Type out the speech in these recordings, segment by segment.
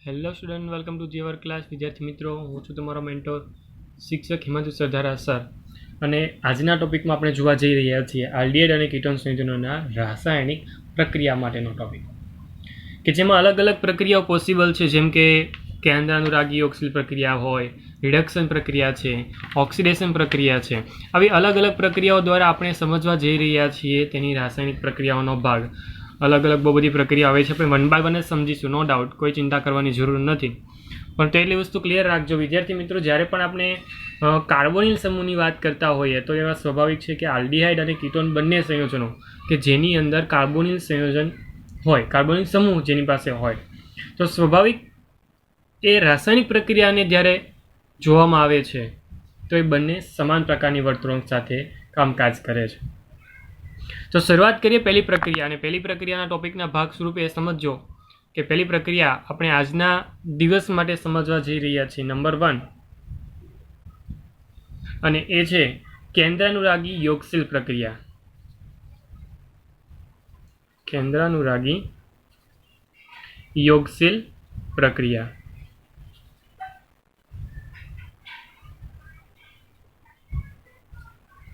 Hello student, welcome to Jivar class. વિદ્યાર્થી મિત્રો, હું છું તમારો મેન્ટોર શિક્ષક હિમાંશુ સરદારા સર. અને આજના ટોપિકમાં આપણે જોવા જઈ રહ્યા છીએ આલ્ડીહાઇડ અને કીટોન સંયોજનોના રાસાયણિક પ્રક્રિયા માટેનો ટોપિક, કે જેમાં અલગ અલગ પ્રક્રિયાઓ પોસિબલ છે, જેમ કે કેન્દ્રાનુરાગી ઓક્સિલ પ્રક્રિયા હોય, રિડક્શન પ્રક્રિયા છે, ઓક્સિડેશન પ્રક્રિયા છે. આવી અલગ અલગ પ્રક્રિયાઓ દ્વારા આપણે સમજવા જઈ રહ્યા છીએ તેની રાસાયણિક પ્રક્રિયાઓનો ભાગ. અલગ અલગ બહુ બધી પ્રક્રિયા આવે છે, આપણે વન બાય વન જ સમજીશું, નો ડાઉટ, કોઈ ચિંતા કરવાની જરૂર નથી. પણ તો એટલી વસ્તુ ક્લિયર રાખજો વિદ્યાર્થી મિત્રો, જ્યારે પણ આપણે કાર્બોનિલ સમૂહની વાત કરતા હોઈએ તો એવા સ્વાભાવિક છે કે આલ્ડીહાઇડ અને કીટોન બંને સંયોજનો કે જેની અંદર કાર્બોનિલ સંયોજન હોય, કાર્બોનિલ સમૂહ જેની પાસે હોય, તો સ્વાભાવિક એ રાસાયણિક પ્રક્રિયાને જ્યારે જોવામાં આવે છે તો એ બંને સમાન પ્રકારની વર્તણૂક સાથે કામકાજ કરે છે. તો શરૂઆત કરીએ પહેલી પ્રક્રિયા, અને પહેલી પ્રક્રિયાના ટોપિકના ભાગ સ્વરૂપે એ સમજો કે પહેલી પ્રક્રિયા આપણે આજના દિવસ માટે સમજવા જઈ રહ્યા છીએ, નંબર 1, અને એ છે કેન્દ્રાનુરાગી યોગશીલ પ્રક્રિયા. કેન્દ્રાનુરાગી યોગશીલ પ્રક્રિયા.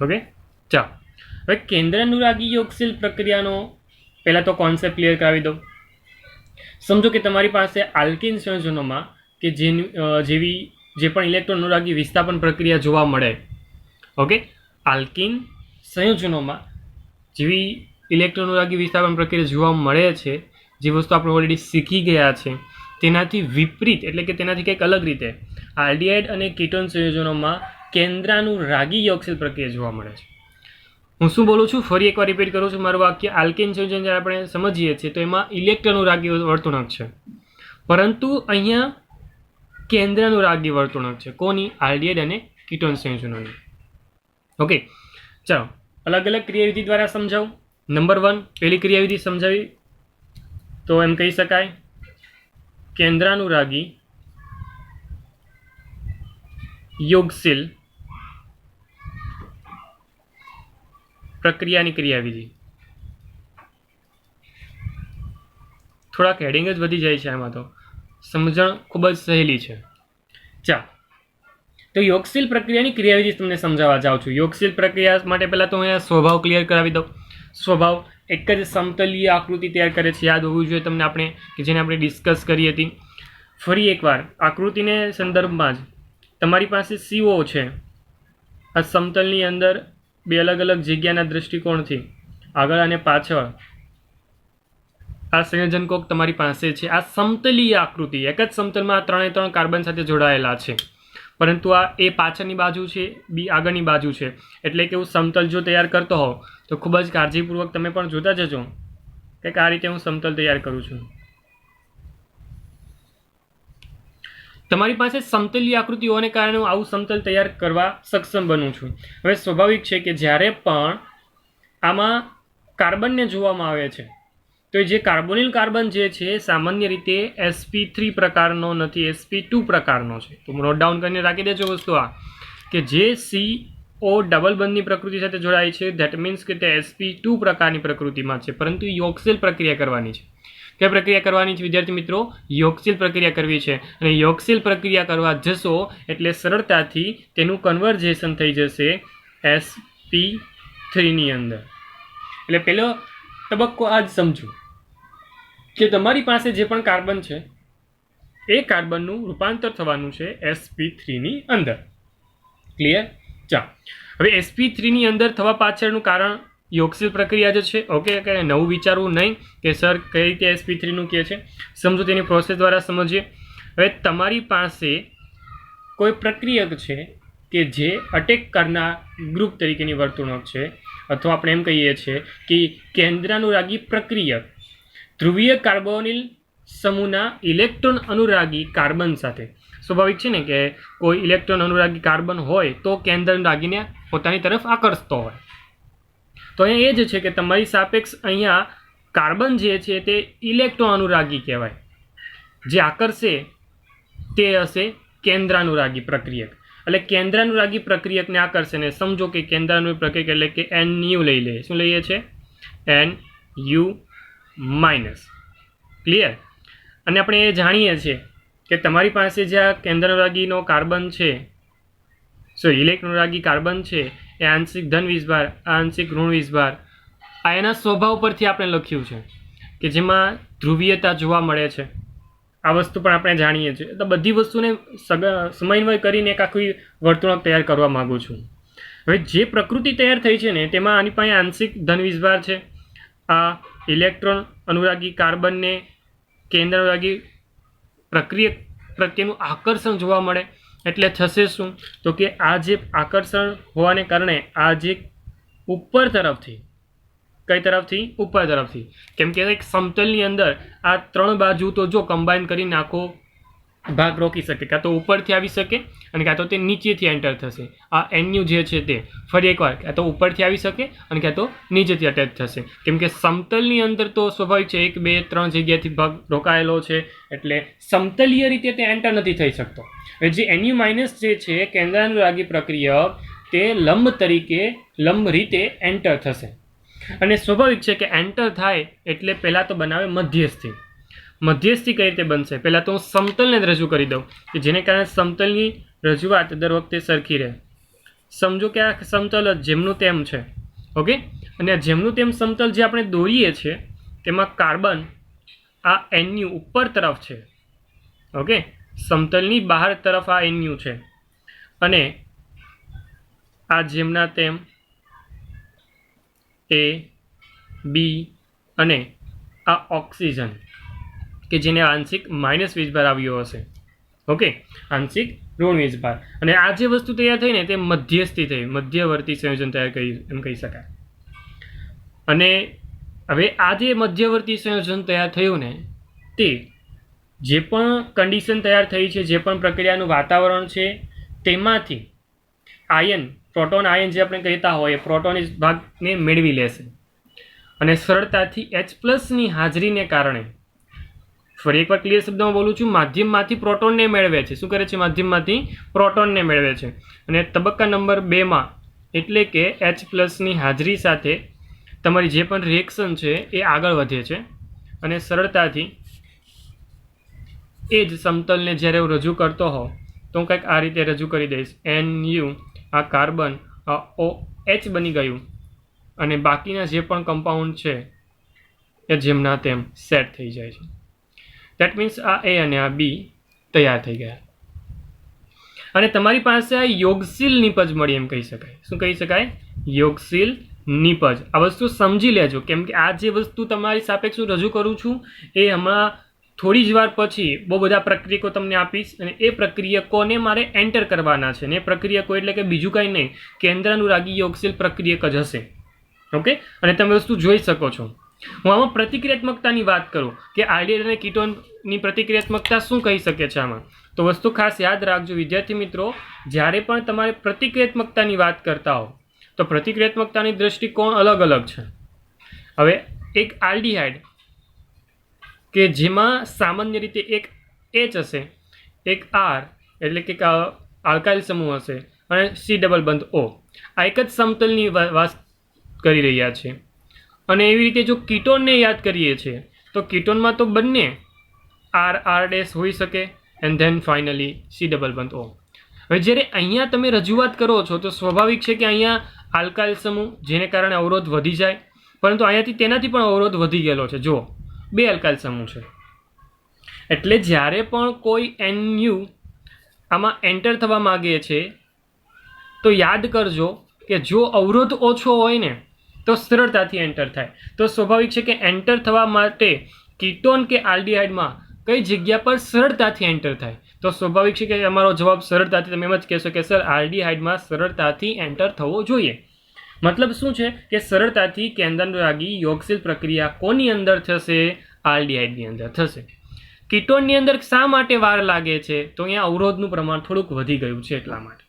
ઓકે, ચાલો હવે કેન્દ્રાનુરાગી યોગશીલ પ્રક્રિયાનો પહેલાં તો કોન્સેપ્ટ ક્લિયર કરાવી દો. સમજો કે તમારી પાસે આલ્કિન સંયોજનોમાં કે જેવી જે પણ ઇલેક્ટ્રોન અનુરાગી વિસ્થાપન પ્રક્રિયા જોવા મળે, ઓકે, આલ્કિન સંયોજનોમાં જેવી ઇલેક્ટ્રોન અનુરાગી વિસ્થાપન પ્રક્રિયા જોવા મળે છે, જે વસ્તુ આપણે ઓલરેડી શીખી ગયા છે, તેનાથી વિપરીત એટલે કે તેનાથી કંઈક અલગ રીતે આલ્ડીહાઇડ અને કીટોન સંયોજનોમાં કેન્દ્રાનુરાગી યોગશીલ પ્રક્રિયા જોવા મળે છે. હું શું બોલું છું, ફરી એકવાર રિપીટ કરું છું મારું વાક્ય. આલ્કેન સંયોજન જ્યારે આપણે સમજીએ છીએ તો એમાં ઇલેક્ટ્રોનુરાગી વર્તણૂક છે, પરંતુ અહીંયા કેન્દ્રાનુરાગી વર્તણૂક છે. કોની? આલ્ડીહાઇડ અને કીટોન સંયોજનોની. ઓકે, ચાલો અલગ અલગ ક્રિયાવિધિ દ્વારા સમજાવું. નંબર 1, પહેલી ક્રિયાવિધિ સમજાવી તો એમ કહી શકાય કેન્દ્રાનુરાગી યોગશીલ પ્રક્રિયાની ક્રિયાવિધિ. થોડાક હેડિંગ જ વધી જાય છે આમાં, તો સમજણ ખૂબ જ સહેલી છે. ચાલો, તો યોગશીલ પ્રક્રિયાની ક્રિયાવિધિ તમને સમજાવવા જાઉં છું. યોગશીલ પ્રક્રિયા માટે પહેલાં તો અહીંયા સ્વભાવ ક્લિયર કરાવી દઉં. સ્વભાવ એક જ સમતલીય આકૃતિ તૈયાર કરે છે, યાદ હોવું જોઈએ તમને આપણે, કે જેને આપણે ડિસ્કસ કરી હતી. ફરી એકવાર આકૃતિને સંદર્ભમાં જ તમારી પાસે CO છે, આ સમતલની અંદર બે અલગ અલગ જગ્યાના દૃષ્ટિકોણથી આગળ અને પાછળ આ સંયોજન કોક તમારી પાસે છે. આ સમતલીય આકૃતિ એક જ સમતલમાં 3 કાર્બન સાથે જોડાયેલા છે, પરંતુ આ એ પાછળની બાજુ છે, બી આગળની બાજુ છે. એટલે કે હું સમતલ જો તૈયાર કરતો હોઉં તો ખૂબ જ કાળજીપૂર્વક તમે પણ જોતા જજો કે આ રીતે હું સમતલ તૈયાર કરું છું. તમારી પાસે સમતલીય આકૃતિ હોવાને કારણે હું આવું સમતલ તૈયાર કરવા સક્ષમ બનું છું. હવે સ્વાભાવિક છે કે જ્યારે પણ આમાં કાર્બનને જોવામાં આવે છે તો જે કાર્બોનિલ કાર્બન જે છે સામાન્ય રીતે sp3 પ્રકારનો નથી, sp2 પ્રકારનો છે. તો નોટ ડાઉન કરીને રાખી દેજો વસ્તુ આ, કે જે CO ડબલ બંધની પ્રકૃતિ સાથે જોડાય છે, ધેટ મીન્સ કે તે sp2 પ્રકારની પ્રકૃતિમાં છે, પરંતુ યોગશીલ પ્રક્રિયા કરવાની છે. કઈ પ્રક્રિયા કરવાની છે વિદ્યાર્થી મિત્રો? યોગશીલ પ્રક્રિયા કરવી છે. અને યોગશીલ પ્રક્રિયા કરવા જશો એટલે સરળતાથી તેનું કન્વર્ઝેશન થઈ જશે sp3 ની અંદર. એટલે પહેલો તબક્કો આ જ સમજો કે તમારી પાસે જે પણ કાર્બન છે એ કાર્બનનું રૂપાંતર થવાનું છે sp3 ની અંદર. ક્લિયર? ચાલો, હવે sp3 ની અંદર થવા પાછળનું કારણ યોગશીલ પ્રક્રિયા જ છે. ઓકે, કે નવું વિચારવું નહીં કે સર કઈ રીતે sp3 નું કહે છે, સમજો તેની પ્રોસેસ દ્વારા સમજીએ. હવે તમારી પાસે કોઈ પ્રક્રિયક છે કે જે અટેક કરનાર ગ્રુપ તરીકેની વર્તણૂક છે, અથવા આપણે એમ કહીએ છીએ કે કેન્દ્રાનુરાગી પ્રક્રિયક ધ્રુવીય કાર્બોનિલ સમૂહના ઇલેક્ટ્રોન અનુરાગી કાર્બન સાથે. સ્વાભાવિક છે ને કે કોઈ ઇલેક્ટ્રોન અનુરાગી કાર્બન હોય તો કેન્દ્રાનુરાગીને પોતાની તરફ આકર્ષતો હોય. તો અહીંયા એ જ છે કે તમારી સાપેક્ષ અહીંયા કાર્બન જે છે તે ઇલેક્ટ્રોન અનુરાગી કહેવાય, જે આકર્ષે તે હશે કેન્દ્રાનુરાગી પ્રક્રિયક. એટલે કેન્દ્રાનુરાગી પ્રક્રિયકને આકર્ષે ને સમજો કે કેન્દ્રાનુરાગી પ્રક્રિયક એટલે કે NU લઈ લે. શું લઈએ છે? NU-. ક્લિયર? અને આપણે એ જાણીએ છીએ કે તમારી પાસે જે આ કેન્દ્ર અનુરાગીનો કાર્બન છે, ઇલેક્ટ્રોન અનુરાગી કાર્બન છે, એ આંશિક ધન વીસભાર, આંશિક ઋણ વીસભાર, આ એના સ્વભાવ પરથી આપણે લખ્યું છે કે જેમાં ધ્રુવીયતા જોવા મળે છે. આ વસ્તુ પણ આપણે જાણીએ છીએ. તો બધી વસ્તુને સમન્વય કરીને એક આખી વર્તણૂક તૈયાર કરવા માગું છું. હવે જે પ્રકૃતિ તૈયાર થઈ છે ને તેમાં આની પાસે આંશિક ધન વીસભાર છે. આ ઇલેક્ટ્રોન અનુરાગી કાર્બનને કેન્દ્ર અનુરાગી પ્રક્રિયા પ્રત્યેનું આકર્ષણ જોવા મળે. એટલે થશે શું? તો કે આ જે આકર્ષણ હોવાને કારણે આ જે ઉપર તરફથી, કઈ તરફથી? ઉપર તરફથી, કેમ કે એક સમતલની અંદર આ ત્રણ બાજુ તો જો કમ્બાઈન કરીને આખો ભાગ રોકી શકે, કાં તો ઉપરથી આવી શકે અને કાં તો તે નીચેથી એન્ટર થશે. આ એનયુ જે છે તે ફરી એકવાર કાં તો ઉપરથી આવી શકે અને કાં તો નીચેથી અટેચ થશે, કેમ કે સમતલની અંદર તો સ્વાભાવિક છે 1, 2, 3 જગ્યાથી ભાગ રોકાયેલો છે, એટલે સમતલીય રીતે તે એન્ટર નથી થઈ શકતો. હવે જે એનયુ માઇનસ જે છે કેન્દ્રાનુરાગી પ્રક્રિયક, તે લંબ રીતે એન્ટર થશે. અને સ્વાભાવિક છે કે એન્ટર થાય એટલે પહેલાં તો બનાવે મધ્યસ્થી. મધ્યસ્થી કઈ રીતે બનશે? પહેલાં તો હું સમતલને જ રજૂ કરી દઉં કે જેને કારણે સમતલની રજૂઆત દર વખતે સરખી રહે. સમજો કે આ સમતલ જ જેમનું તેમ છે. ઓકે, અને આ જેમનું તેમ સમતલ જે આપણે દોરીએ છીએ તેમાં કાર્બન આ એનયુ ઉપર તરફ છે. ઓકે, સમતલની બહાર તરફ આ એનયુ છે અને આ જેમના તેમ A, B અને આ ઓક્સિજન કે જેને આંશિક માઇનસ વીસભાર આવ્યો હશે. ઓકે, આંશિક ઋણ વીસભાર. અને આ જે વસ્તુ તૈયાર થઈ ને તે મધ્યસ્થી થઈ, મધ્યવર્તી સંયોજન તૈયાર કરી એમ કહી શકાય. અને હવે આ જે મધ્યવર્તી સંયોજન તૈયાર થયું ને તે જે પણ કન્ડિશન તૈયાર થઈ છે, જે પણ પ્રક્રિયાનું વાતાવરણ છે, તેમાંથી આયન, પ્રોટોન આયન જે આપણે કહેતા હોય, પ્રોટોનિક ભાગને મેળવી લેશે અને સરળતાથી H+ની હાજરીને કારણે, ફરી એકવાર ક્લિયર શબ્દમાં બોલું છું, માધ્યમમાંથી પ્રોટોનને મેળવે છે. શું કરે છે? માધ્યમમાંથી પ્રોટોનને મેળવે છે. અને તબક્કા નંબર 2માં એટલે કે H+ની હાજરી સાથે તમારી જે પણ રિએક્શન છે એ આગળ વધે છે અને સરળતાથી એ જ સમતલને જ્યારે હું રજૂ કરતો હોઉં તો હું કંઈક આ રીતે રજૂ કરી દઈશ. NU, આ કાર્બન, આ OH બની ગયું અને બાકીના જે પણ કમ્પાઉન્ડ છે એ જેમના તેમ સેટ થઈ જાય છે. દેટ મીન્સ આ A અને આ B તૈયાર થઈ ગયા અને તમારી પાસે આ યોગશીલ નિપજ મળી એમ કહી શકાય. શું કહી શકાય? યોગશીલ નિપજ. આ વસ્તુ સમજી લેજો, કેમ કે આ જે વસ્તુ તમારી સાપેક્ષ રજૂ કરું છું એ હમણાં થોડી જ વાર પછી બહુ બધા પ્રક્રિયકો તમને આપીશ અને એ પ્રક્રિયકોને મારે એન્ટર કરવાના છે. ને એ પ્રક્રિયકો એટલે કે બીજું કાંઈ નહીં, કેન્દ્રાનુરાગી યોગશીલ પ્રક્રિયક જ હશે. ઓકે, અને તમે વસ્તુ જોઈ શકો છો. હું આમાં પ્રતિક્રિયાત્મકતાની વાત કરું કે આલ્ડીહાઇડ અને કીટોનની પ્રતિક્રિયાત્મકતા શું કહી શકે છે આમાં, તો વસ્તુ ખાસ યાદ રાખજો વિદ્યાર્થી મિત્રો, જ્યારે પણ તમારે પ્રતિક્રિયાત્મકતાની વાત કરતા હો તો પ્રતિક્રિયાત્મકતાની દ્રષ્ટિકોણ અલગ અલગ છે. હવે એક આલ્ડીહાઇડ કે જેમાં સામાન્ય રીતે એક H હશે, એક R એટલે કે આલ્કાઇલ સમૂહ હશે અને C ડબલ બંધ O, આ એક જ સમતલની વાત કરી રહ્યા છે. અને એવી રીતે જો કીટોનને યાદ કરીએ છીએ તો કીટોનમાં તો બંને R હોઈ શકે and then finally C double બંધ O. હવે જ્યારે અહીંયા તમે રજૂઆત કરો છો તો સ્વાભાવિક છે કે અહીંયા આલ્કાઇલ સમૂહ જેને કારણે અવરોધ વધી જાય, પરંતુ અહીંયાથી તેનાથી પણ અવરોધ વધી ગયેલો છે. જુઓ, 2 આલ્કાઇલ સમૂહ છે એટલે જ્યારે પણ કોઈ NU આમાં એન્ટર થવા માગે છે તો યાદ કરજો કે જો અવરોધ ઓછો હોય ને તો સરળતાથી એન્ટર થાય. તો સ્વાભાવિક છે કે એન્ટર થવા માટે કીટોન કે આલ્ડીહાઇડમાં કઈ જગ્યા પર સરળતાથી એન્ટર થાય, તો સ્વાભાવિક છે કે અમારો જવાબ સરળતાથી તમે એમ જ કહેશો કે સર આલ્ડીહાઇડમાં સરળતાથી એન્ટર થવો જોઈએ. મતલબ શું છે કે સરળતાથી કેન્દ્રાનુરાગી યોગશીલ પ્રક્રિયા કોની અંદર થશે? આલ્ડીહાઇડની અંદર થશે. કીટોનની અંદર શા માટે વાર લાગે છે? તો અહીંયા અવરોધનું પ્રમાણ થોડુંક વધી ગયું છે એટલા માટે.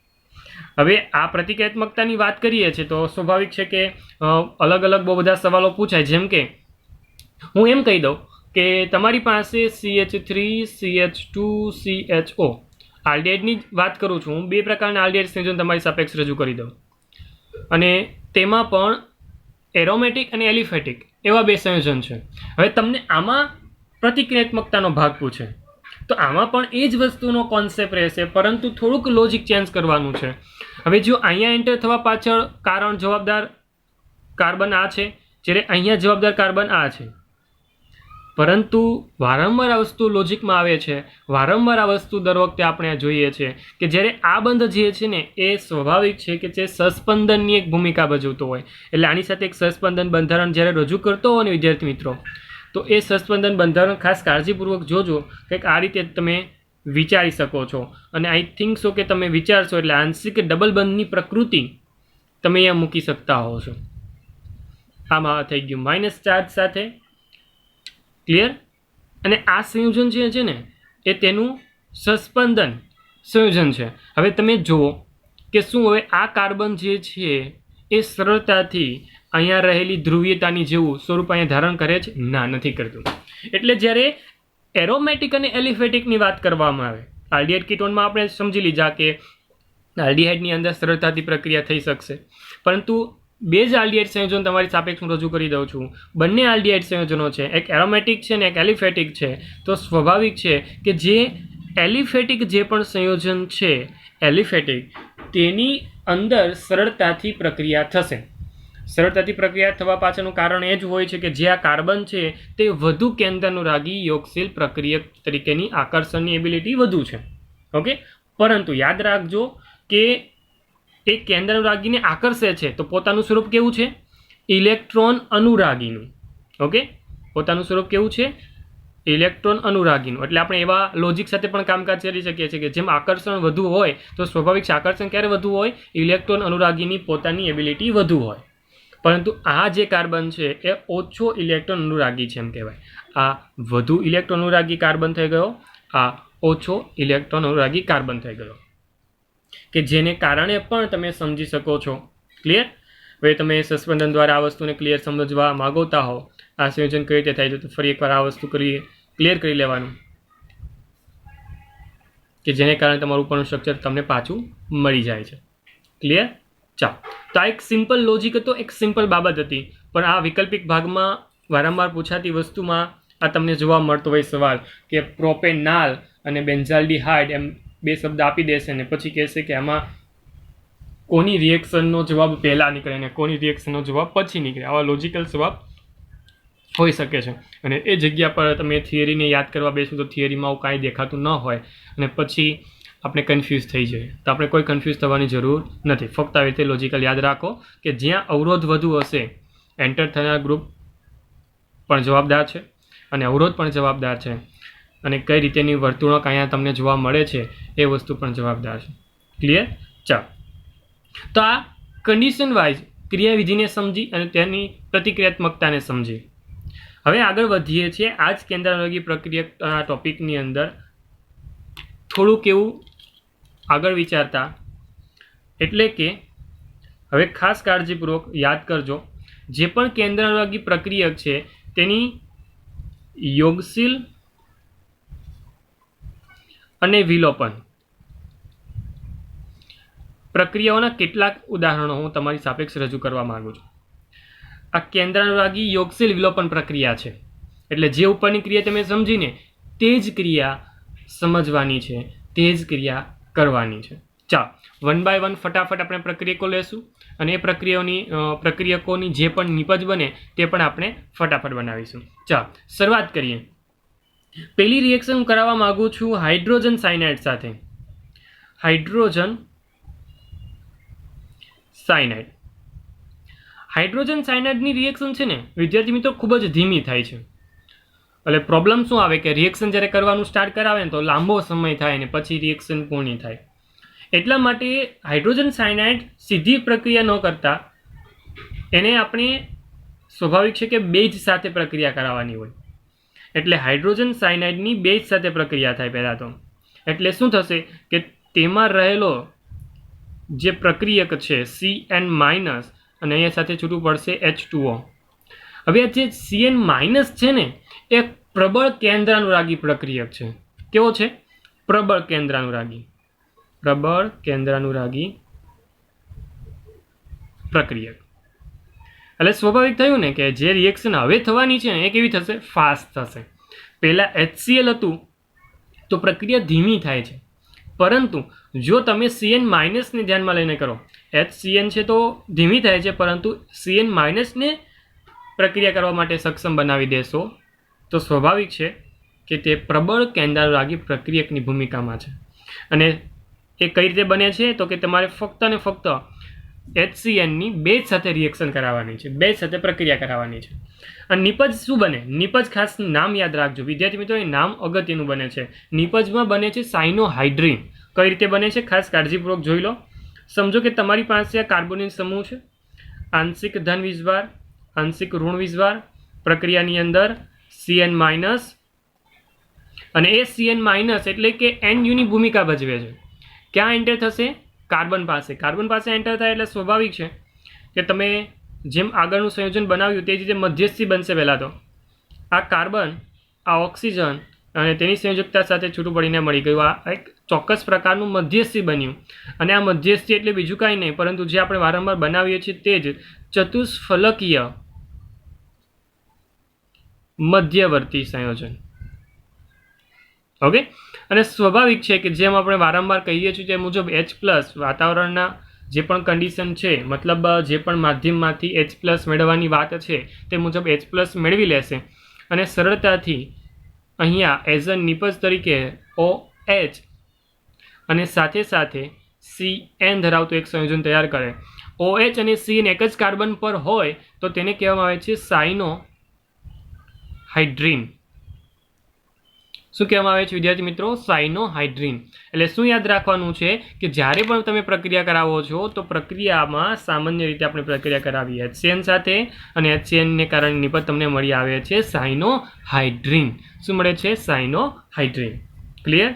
હવે આ પ્રતિક્રિયાત્મકતાની વાત કરીએ છીએ તો સ્વાભાવિક છે કે અલગ અલગ બહુ બધા સવાલો પૂછાય. જેમ કે હું એમ કહી દઉં કે તમારી પાસે CH3, CH2, CHO આલ્ડીહાઇડની વાત કરું છું હું, 2 પ્રકારના આલ્ડીહાઇડ સંયોજન તમારી સાપેક્ષ રજૂ કરી દઉં અને તેમાં પણ એરોમેટિક અને એલિફેટિક એવા 2 સંયોજન છે. હવે તમને આમાં પ્રતિક્રિયાત્મકતાનો ભાગ પૂછે તો આમાં પણ એ જ વસ્તુનો કોન્સેપ્ટ રહેશે, પરંતુ થોડુંક લોજિક ચેન્જ કરવાનું છે. હવે જો અહીંયા એન્ટર થવા પાછળ કારણ જવાબદાર કાર્બન આ છે, જ્યારે અહીંયા જવાબદાર કાર્બન આ છે, પરંતુ વારંવાર આ વસ્તુ લોજિકમાં આવે છે, વારંવાર આ વસ્તુ દર વખતે આપણે જોઈએ છીએ કે જ્યારે આ બંધ જે છે ને એ સ્વાભાવિક છે કે જે સસ્પંદનની એક ભૂમિકા ભજવતો હોય. એટલે આની સાથે એક સસ્પંદન બંધારણ જ્યારે રજૂ કરતો હોય ને વિદ્યાર્થી મિત્રો, તો એ સસ્પંદન બંધારણ ખાસ કાળજીપૂર્વક જોજો, કંઈક આ રીતે તમે વિચારી શકો છો. અને આઈ થિંક સો કે તમે વિચારશો એટલે આંશિક ડબલ બંધની પ્રકૃતિ તમે અહીંયા મૂકી શકતા હો છો. આમાં થઈ ગયું માઇનસ ચાર્જ સાથે, ક્લિયર. અને આ સંયોજન જે છે ને એ તેનું સસ્પંદન સંયોજન છે. હવે તમે જુઓ કે શું હવે આ કાર્બન જે છે એ સરળતાથી અહીંયા રહેલી ધ્રુવીયતાની જેવું સ્વરૂપ અહીંયા ધારણ કરે છે? ના, નથી કરતું. એટલે જ્યારે એરોમેટિક અને એલિફેટિકની વાત કરવામાં આવે, આલ્ડિહાઇડ કીટોનમાં આપણે સમજી લીધા કે આલ્ડિહાઇડની અંદર સરળતાથી પ્રક્રિયા થઈ શકશે, પરંતુ બે જ આલ્ડિહાઇડ સંયોજન તમારી સાપેક્ષમાં રજૂ કરી દઉં છું. બંને આલ્ડિહાઇડ સંયોજનો છે, એક એરોમેટિક છે અને એક એલિફેટિક છે. તો સ્વાભાવિક છે કે જે એલિફેટિક જે પણ સંયોજન છે, એલિફેટિક, તેની અંદર સરળતાથી પ્રક્રિયા થશે. સરળતાથી પ્રક્રિયા થવા પાછળનું કારણ એ જ હોય છે કે જે આ કાર્બન છે તે વધુ કેન્દ્રાનુરાગી યોગશીલ પ્રક્રિયક તરીકેની આકર્ષણની એબિલિટી વધુ છે. ઓકે, પરંતુ યાદ રાખજો કે એ કેન્દ્રાનુરાગીને આકર્ષે છે તો પોતાનું સ્વરૂપ કેવું છે? ઇલેક્ટ્રોન અનુરાગીનું. ઓકે, પોતાનું સ્વરૂપ કેવું છે? ઇલેક્ટ્રોન અનુરાગીનું. એટલે આપણે એવા લોજિક સાથે પણ કામકાજ કરી શકીએ છીએ કે જેમ આકર્ષણ વધુ હોય તો સ્વાભાવિક છે આકર્ષણ ક્યારે વધુ હોય? ઇલેક્ટ્રોન અનુરાગીની પોતાની એબિલિટી વધુ હોય. પરંતુ આ જે કાર્બન છે એ ઓછો ઇલેક્ટ્રોન અનુરાગી છે એમ કહેવાય. આ વધુ ઇલેક્ટ્રોન અનુરાગી કાર્બન થઈ ગયો, આ ઓછો ઇલેક્ટ્રોન અનુરાગી કાર્બન થઈ ગયો, કે જેને કારણે પણ તમે સમજી શકો છો. ક્લિયર? હવે તમે સસ્પેન્શન દ્વારા આ વસ્તુને ક્લિયર સમજવા માગોતા હો, આ સંયોજન કઈ રીતે થાય છે, તો ફરી એકવાર આ વસ્તુ ક્લિયર કરી લેવાનું, કે જેને કારણે તમારું ઉપરનું સ્ટ્રક્ચર તમને પાછું મળી જાય છે. ક્લિયર? ચાલો, તો આ એક સિમ્પલ લોજિક હતો, એક સિમ્પલ બાબત હતી. પણ આ વૈકલ્પિક ભાગમાં વારંવાર પૂછાતી વસ્તુમાં આ તમને જોવા મળતો હોય સવાલ કે પ્રોપેનાલ અને બેન્ઝાલ્ડિહાઇડ એમ બે શબ્દ આપી દેશે ને પછી કહેશે કે આમાં કોની રિએક્શનનો જવાબ પહેલાં નીકળે અને કોની રિએક્શનનો જવાબ પછી નીકળે. આવા લોજિકલ જવાબ હોઈ શકે છે. અને એ જગ્યા પર તમે થિયરીને યાદ કરવા બેસો તો થિયરીમાં આવું કાંઈ દેખાતું ન હોય અને પછી આપણે કન્ફ્યુઝ થઈ જાય. તો આપણે કોઈ કન્ફ્યુઝ થવાની જરૂર નથી. ફક્ત આવી રીતે લોજિકલ યાદ રાખો કે જ્યાં અવરોધ વધુ હશે એન્ટર થનાર ગ્રુપ પણ જવાબદાર છે અને અવરોધ પણ જવાબદાર છે, અને કઈ રીતેની વર્તુણક અહીંયા તમને જોવા મળે છે એ વસ્તુ પણ જવાબદાર છે. ક્લિયર? ચાલો, તો આ કન્ડિશન વાઇઝ ક્રિયાવિધિને સમજી અને તેની પ્રતિક્રિયાત્મકતાને સમજી. હવે આગળ વધીએ છીએ આ જ કેન્દ્રાનુરાગી પ્રક્રિયા ટોપિકની અંદર થોડુંક એવું આગળ વિચારતા. એટલે કે હવે ખાસ કાળજીપૂર્વક યાદ કરજો, જે પણ કેન્દ્રાનુરાગી પ્રક્રિયક છે તેની યોગશીલ અને વિલોપન પ્રક્રિયાઓના કેટલાક ઉદાહરણો હું તમારી સાપેક્ષ રજૂ કરવા માંગુ છું. આ કેન્દ્રાનુરાગી યોગશીલ વિલોપન પ્રક્રિયા છે, એટલે જે ઉપરની ક્રિયા તમે સમજીને તે જ ક્રિયા સમજવાની છે, તે જ ક્રિયા કરવાની છે. ચાલો, 1 by 1 ફટાફટ આપણે પ્રક્રિયકો લેશું અને એ પ્રક્રિયકોની જે પણ નિપજ બને તે પણ આપણે ફટાફટ બનાવીશું. ચાલો, શરૂઆત કરીએ. પહેલી રિએક્શન હું કરાવવા માગું છું હાઇડ્રોજન સાયનાઇડ સાથે. Hydrogen cyanide. હાઇડ્રોજન સાયનાઇડની રિએક્શન છે ને વિદ્યાર્થી મિત્રો ખૂબ જ ધીમી થાય છે. એટલે પ્રોબ્લેમ શું આવે કે રિએક્શન જ્યારે કરવાનું સ્ટાર્ટ કરાવે ને તો લાંબો સમય થાય ને પછી રિએક્શન પૂર્ણ થાય. એટલા માટે હાઇડ્રોજન સાયનાઇડ સીધી પ્રક્રિયા ન કરતા એને આપણે સ્વાભાવિક છે કે બેઝ સાથે પ્રક્રિયા કરાવવાની હોય. એટલે હાઇડ્રોજન સાયનાઇડની બેઝ સાથે પ્રક્રિયા થાય પહેલાં તો. એટલે શું થશે કે તેમાં રહેલો જે પ્રક્રિયક છે CN- અને અહીંયા સાથે છૂટું પડશે H2O. હવે આ જે CN- છે ને એ પ્રબળ કેન્દ્રાનુરાગી પ્રક્રિયક છે. કેવો છે? પ્રબળ કેન્દ્રાનુરાગી. પ્રબળ કેન્દ્રાનુરાગી પ્રક્રિયક. એટલે સ્વાભાવિક થયું ને કે જે રિએક્શન હવે થવાની છે ને એ કેવી થશે? ફાસ્ટ થશે. પહેલાં HCl હતું તો પ્રક્રિયા ધીમી થાય છે. પરંતુ જો તમે CN માઇનસને ધ્યાનમાં લઈને કરો, HCN છે તો ધીમી થાય છે, પરંતુ CN માઇનસને પ્રક્રિયા કરવા માટે સક્ષમ બનાવી દેશો તો સ્વાભાવિક છે કે તે પ્રબળ કેન્દ્રાનુરાગી પ્રક્રિયકની ભૂમિકામાં છે. અને એ કઈ રીતે બને છે તો કે તમારે ફક્ત અને ફક્ત HCNની બેઝ સાથે રિએક્શન કરાવવાની છે, બેઝ સાથે પ્રક્રિયા કરાવવાની છે. અને નિપજ શું બને? નિપજ ખાસ નામ યાદ રાખજો વિદ્યાર્થી મિત્રો, એ નામ અગત્યનું બને છે. નિપજમાં બને છે સાયનોહાઇડ્રીન. કઈ રીતે બને છે ખાસ કાળજીપૂર્વક જોઈ લો. સમજો કે તમારી પાસે આ કાર્બોનિલ સમૂહ છે, આંશિક ધન વીજભાર, આંશિક ઋણ વીજભાર, પ્રક્રિયાની અંદર CN માઇનસ, અને એ CN માઇનસ એટલે કે NUની ભૂમિકા ભજવે છે. ક્યાં એન્ટર થશે? કાર્બન પાસે. કાર્બન પાસે એન્ટર થાય એટલે સ્વાભાવિક છે કે તમે જેમ આગળનું સંયોજન બનાવ્યું તે જ રીતે મધ્યસ્થી બનશે. પહેલાં તો આ કાર્બન, આ ઓક્સિજન અને તેની સંયોજકતા સાથે છૂટું પડીને મળી ગયું. આ એક ચોક્કસ પ્રકારનું મધ્યસ્થી બન્યું. અને આ મધ્યસ્થી એટલે બીજું કાંઈ નહીં પરંતુ જે આપણે વારંવાર બનાવીએ છીએ તે જ ચતુષ્ફલકીય મધ્યવર્તી સંયોજન. ઓકે. અને સ્વાભાવિક છે કે જેમ આપણે વારંવાર કહીએ છીએ તે મુજબ H+ વાતાવરણના જે પણ કન્ડિશન છે, મતલબ જે પણ માધ્યમમાંથી H+ મેળવવાની વાત છે તે મુજબ H+ મેળવી લેશે અને સરળતાથી અહીંયા એઝ અ નિપજ તરીકે OH અને સાથે સાથે CN ધરાવતું એક સંયોજન તૈયાર કરે. OH અને CN એક જ કાર્બન પર હોય તો તેને કહેવામાં આવે છે સાયનોહાઇડ્રીન. શું કહેવામાં આવે છે વિદ્યાર્થી મિત્રો? સાયનોહાઇડ્રીન. એટલે શું યાદ રાખવાનું છે કે જ્યારે પણ તમે પ્રક્રિયા કરાવો છો તો પ્રક્રિયામાં સામાન્ય રીતે આપણે પ્રક્રિયા કરાવીએ HCN સાથે અને HCNને કારણે નિપજ તમને મળી આવે છે સાયનોહાઇડ્રીન. શું મળે છે? સાયનોહાઇડ્રીન. ક્લિયર?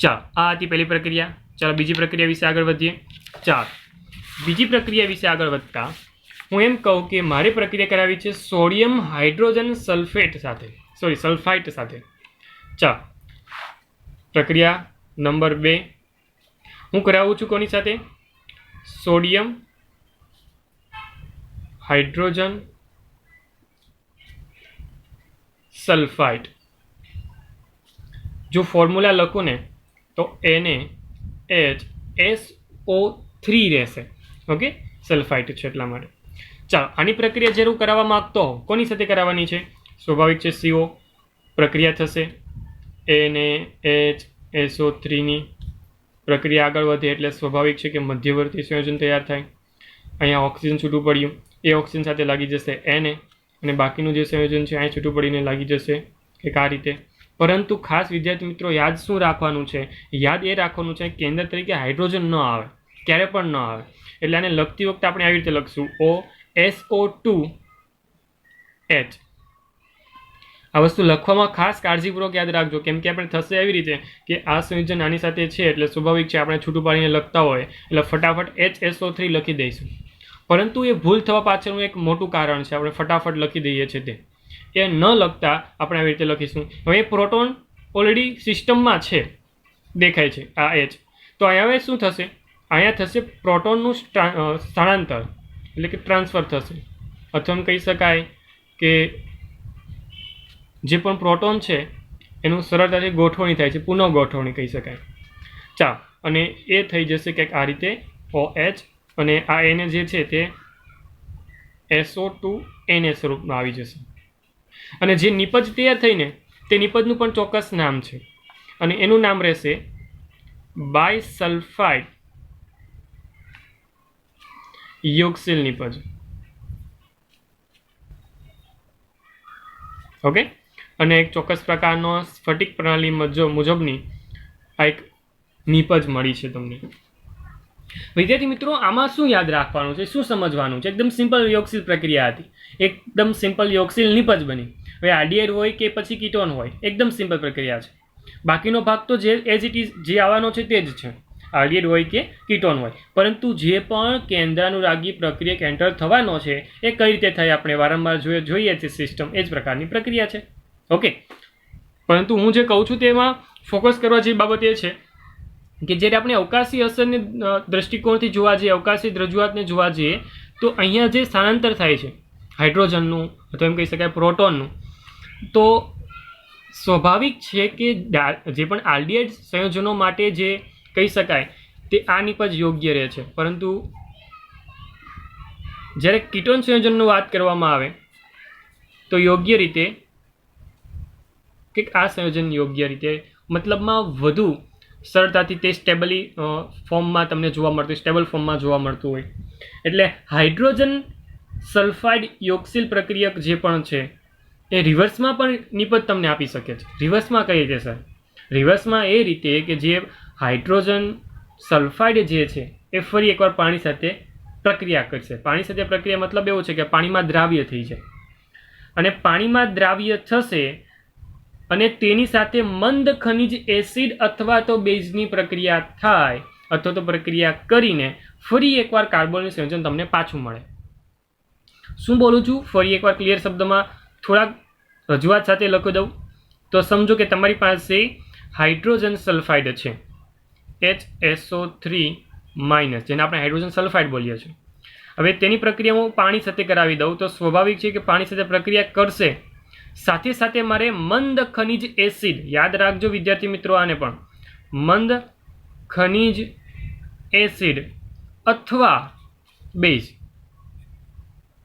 ચાલો, આ હતી પહેલી પ્રક્રિયા. ચાલો બીજી પ્રક્રિયા વિશે આગળ વધીએ. ચાલો બીજી પ્રક્રિયા વિશે આગળ વધતા હું એમ કહું કે મારે પ્રક્રિયા કરાવી છે સોડિયમ હાઇડ્રોજન સલ્ફેટ સાથે, સલ્ફાઇટ સાથે. ચાલો પ્રક્રિયા નંબર 2 હું કરાવું છું કોની સાથે? Sodium hydrogen sulphite. જો ફોર્મ્યુલા લખું ને તો NaHSO3 રહેશે. ઓકે, સલ્ફાઇટ છે એટલા માટે. ચાલો આની પ્રક્રિયા જરૂર કરાવવા માંગતો હો કોની સાથે કરાવવાની છે? સ્વાભાવિક છે CO પ્રક્રિયા થશે. NaHSO3ની પ્રક્રિયા આગળ વધે એટલે સ્વાભાવિક છે કે મધ્યવર્તી સંયોજન તૈયાર થાય. અહીંયા ઓક્સિજન છૂટું પડ્યું, એ ઓક્સિજન સાથે લાગી જશે Na અને બાકીનું જે સંયોજન છે અહીંયા છૂટું પડીને લાગી જશે કે આ રીતે. પરંતુ ખાસ વિદ્યાર્થી મિત્રો યાદ શું રાખવાનું છે? યાદ એ રાખવાનું છે કેન્દ્ર તરીકે હાઇડ્રોજન ન આવે, ક્યારે પણ ન આવે. એટલે આને લખતી વખતે આપણે આવી રીતે લખશું OSO2H. આ વસ્તુ લખવામાં ખાસ કાળજીપૂર્વક યાદ રાખજો, કેમ કે આપણે થશે એવી રીતે કે આ સંયોજન આની સાથે છે એટલે સ્વાભાવિક છે આપણે છૂટું પાડીને લખતા હોય એટલે ફટાફટ HSO3 લખી દઈશું. પરંતુ એ ભૂલ થવા પાછળનું એક મોટું કારણ છે, આપણે ફટાફટ લખી દઈએ છીએ તે. એ ન લખતા આપણે આવી રીતે લખીશું. હવે પ્રોટોન ઓલરેડી સિસ્ટમમાં છે, દેખાય છે આ H. તો અહીંયા હવે શું થશે? અહીંયા થશે પ્રોટોનનું સ્થળાંતર એટલે કે ટ્રાન્સફર થશે, અથવા કહી શકાય કે જે પણ પ્રોટોન છે એનું સરળતાથી ગોઠવણી થાય છે, પુનઃ ગોઠવણી કહી શકાય. ચાલો અને એ થઈ જશે કંઈક આ રીતે OH અને આ Na જે છે તે SO2Na સ્વરૂપમાં આવી જશે. અને જે નિપજ તૈયાર થઈને તે નિપજનું પણ ચોક્કસ નામ છે અને એનું નામ રહેશે બાયસલ્ફાઇડ યોક્સિલ નિપજ. ઓકે. અને એક ચોક્કસ પ્રકારનો સ્ફટિક પ્રણાલી મુજબની આ એક નિપજ મળી છે તમને. વિદ્યાર્થી મિત્રો આમાં શું યાદ રાખવાનું છે, શું સમજવાનું છે? એકદમ સિમ્પલ યોક્સિલ પ્રક્રિયા હતી, એકદમ સિમ્પલ યોક્સિલ નિપજ બની. હવે આરડીઆર હોય કે પછી કીટોન હોય, એકદમ સિમ્પલ પ્રક્રિયા છે. બાકીનો ભાગ તો જે એઝ ઇટ ઇઝ જે આવવાનો છે તે જ છે, આરડીઆર હોય કે કીટોન હોય. પરંતુ જે પણ કેન્દ્રાનુરાગી પ્રક્રિયક એન્ટર થવાનો છે એ કઈ રીતે થાય આપણે વારંવાર જોઈએ છે સિસ્ટમ, એ જ પ્રકારની પ્રક્રિયા છે. ઓકે. પરંતુ હું જે કહું છું તેમાં ફોકસ કરવા જેવી બાબત એ છે કે જ્યારે આપણે અવકાશી અસરની દ્રષ્ટિકોણથી જોવા જઈએ, અવકાશી રજૂઆતને જોવા જઈએ તો અહીંયા જે સ્થાનાંતર થાય છે હાઇડ્રોજનનું અથવા એમ કહી શકાય પ્રોટોનનું, તો સ્વાભાવિક છે કે જે પણ આલ્ડિહાઇડ સંયોજનો માટે જે કહી શકાય તે આ નિપજ યોગ્ય રહે છે, પરંતુ જ્યારે કીટોન સંયોજનની વાત કરવામાં આવે તો યોગ્ય રીતે કે આ સંયોજન યોગ્ય રીતે મતલબમાં વધુ સરળતાથી તે સ્ટેબલી ફોર્મમાં તમને જોવા મળતું, સ્ટેબલ ફોર્મમાં જોવા મળતું હોય. એટલે હાઇડ્રોજન સલ્ફાઇડ યોક્સિલ પ્રક્રિયક જે પણ છે એ રિવર્સમાં પણ નિપજ તમને આપી શકે છે. રિવર્સમાં કઈ રીતે સર? રિવર્સમાં એ રીતે કે જે હાઇડ્રોજન સલ્ફાઇડ જે છે એ ફરી એકવાર પાણી સાથે પ્રક્રિયા કરશે. પાણી સાથે પ્રક્રિયા મતલબ એવું છે કે પાણીમાં દ્રાવ્ય થઈ જાય, અને પાણીમાં દ્રાવ્ય થશે અને તેની સાથે મંદ ખનિજ એસિડ અથવા તો બેઝની પ્રક્રિયા થાય, અથવા તો પ્રક્રિયા કરીને ફરી એકવાર કાર્બોનનું સંયોજન તમને પાછું મળે. શું બોલું છું? ફરી એકવાર ક્લિયર શબ્દમાં થોડાક રજૂઆત સાથે લખી દઉં તો સમજો કે તમારી પાસે હાઇડ્રોજન સલ્ફાઇડ છે, HSO3-, જેને આપણે હાઇડ્રોજન સલ્ફાઇડ બોલીએ છીએ. હવે તેની પ્રક્રિયા હું પાણી સાથે કરાવી દઉં તો સ્વાભાવિક છે કે પાણી સાથે પ્રક્રિયા કરશે, સાથે સાથે મારે મંદ ખનિજ એસિડ, યાદ રાખજો વિદ્યાર્થી મિત્રો આને પણ, મંદ ખનિજ એસિડ અથવા બેઝ,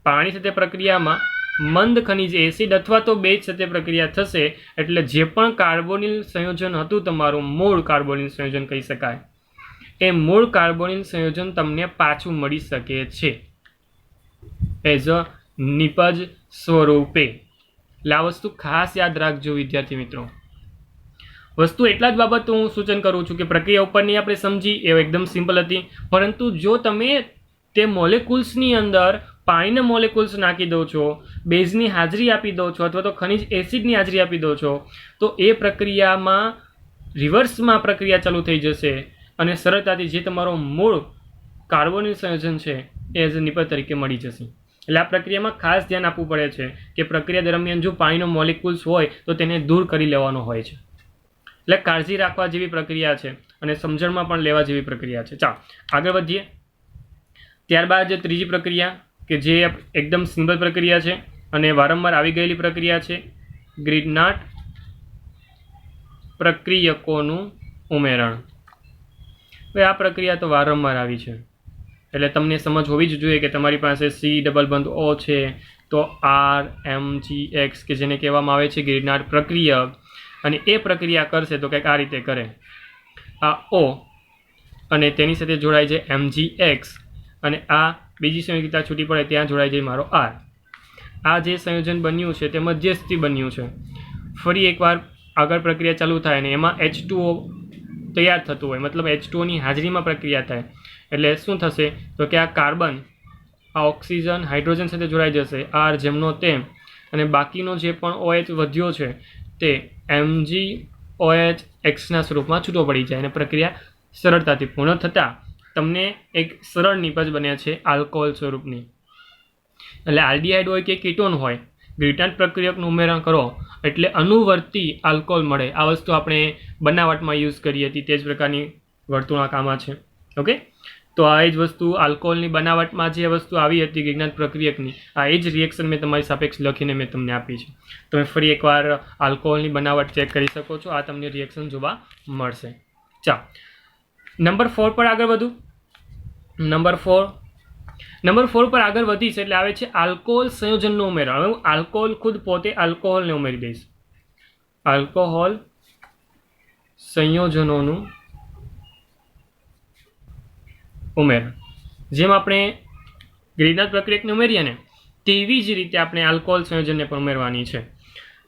પાણી સાથે પ્રક્રિયામાં મંદ ખનિજ એસિડ અથવા તો બેઝ સાથે પ્રક્રિયા થશે, એટલે જે પણ કાર્બોનિલ સંયોજન હતું તમારું મૂળ કાર્બોનિલ સંયોજન કહી શકાય, એ મૂળ કાર્બોનિલ સંયોજન તમને પાછું મળી શકે છે એઝ અ નિપજ સ્વરૂપે. એટલે આ વસ્તુ ખાસ યાદ રાખજો વિદ્યાર્થી મિત્રો. વસ્તુ એટલા જ બાબત હું સૂચન કરું છું કે પ્રક્રિયા ઉપરની આપણે સમજી એ એકદમ સિમ્પલ હતી, પરંતુ જો તમે તે મોલેક્યુલ્સની અંદર પાણીના મોલેક્યુલ્સ નાખી દો છો, બેઝની હાજરી આપી દો છો, અથવા તો ખનિજ એસિડની હાજરી આપી દો છો, તો એ પ્રક્રિયામાં રિવર્સમાં પ્રક્રિયા ચાલુ થઈ જશે અને સરળતાથી જે તમારો મૂળ કાર્બોનિલ સંયોજન છે એ એઝ અ નિપજ તરીકે મળી જશે. એટલે આ પ્રક્રિયામાં ખાસ ધ્યાન આપવું પડે છે કે પ્રક્રિયા દરમિયાન જો પાણીનો મોલેક્યુલ્સ હોય તો તેને દૂર કરી લેવાનો હોય છે. એટલે કાળજી રાખવા જેવી પ્રક્રિયા છે અને સમજણમાં પણ લેવા જેવી પ્રક્રિયા છે. ચાલો આગળ વધીએ. ત્યારબાદ ત્રીજી પ્રક્રિયા કે જે એકદમ સિમ્પલ પ્રક્રિયા છે અને વારંવાર આવી ગયેલી પ્રક્રિયા છે, ગ્રીડનાટ પ્રક્રિયકોનું ઉમેરણ. હવે આ પ્રક્રિયા તો વારંવાર આવી છે, એટલે તમને સમજ હોવી જ જોઈએ કે તમારી પાસે C=O છે તો RMGX કે જેને કહેવામાં આવે છે ગ્રીડનાટ પ્રક્રિયક, અને એ પ્રક્રિયા કરશે તો કંઈક આ રીતે કરે, આ O અને તેની સાથે જોડાય છે MgX, અને આ બીજી સંયોજકતા છૂટી પડે ત્યાં જોડાઈ જાય મારો R. આ જે સંયોજન બન્યું છે તે મધ્યસ્થી બન્યું છે. ફરી એકવાર આગળ પ્રક્રિયા ચાલુ થાય અને એમાં H2O તૈયાર થતું હોય, મતલબ H2Oની હાજરીમાં પ્રક્રિયા થાય, એટલે શું થશે તો કે આ કાર્બન આ ઓક્સિજન હાઇડ્રોજન સાથે જોડાઈ જશે, R જેમનો તેમ, અને બાકીનો જે પણ OH વધ્યો છે તે MgOHX સ્વરૂપમાં છૂટો પડી જાય અને પ્રક્રિયા સરળતાથી પૂર્ણ થતાં તમને એક સરળ નિપજ બને છે આલ્કોહોલ સ્વરૂપની. એટલે આલ્ડિહાઇડ હોય કે કીટોન હોય, ગ્રીડનાટ પ્રક્રિયકનું ઉમેરણ કરો એટલે અનુવર્તી આલ્કોહોલ મળે. આ વસ્તુ આપણે બનાવટમાં યુઝ કરી હતી, તે જ પ્રકારની વર્તુળાક આમાં છે. ઓકે, તો આ જ વસ્તુ આલ્કોહોલની બનાવટમાં જે વસ્તુ આવી હતી ગ્રીડનાટ પ્રક્રિયકની, આ એ જ રિએક્શન મેં તમારી સાપેક્ષ લખીને મેં તમને આપી છે. તમે ફરી એકવાર આલ્કોહોલની બનાવટ ચેક કરી શકો છો, આ તમને રિએક્શન જોવા મળશે. ચાલો નંબર 4 પર આગળ વધું. નંબર 4 પર આગળ વધી છે એટલે આવે છે આલ્કોહોલ સંયોજનનું ઉમેરણ. હવે હું આલ્કોહોલ ખુદ પોતે આલ્કોહોલને ઉમેરી દઈશ. આલ્કોહોલ સંયોજનોનું ઉમેરણ, જેમ આપણે ગ્રીડનાટ પ્રક્રિયકને ઉમેરીએ ને તેવી જ રીતે આપણે આલ્કોહોલ સંયોજનને પણ ઉમેરવાની છે.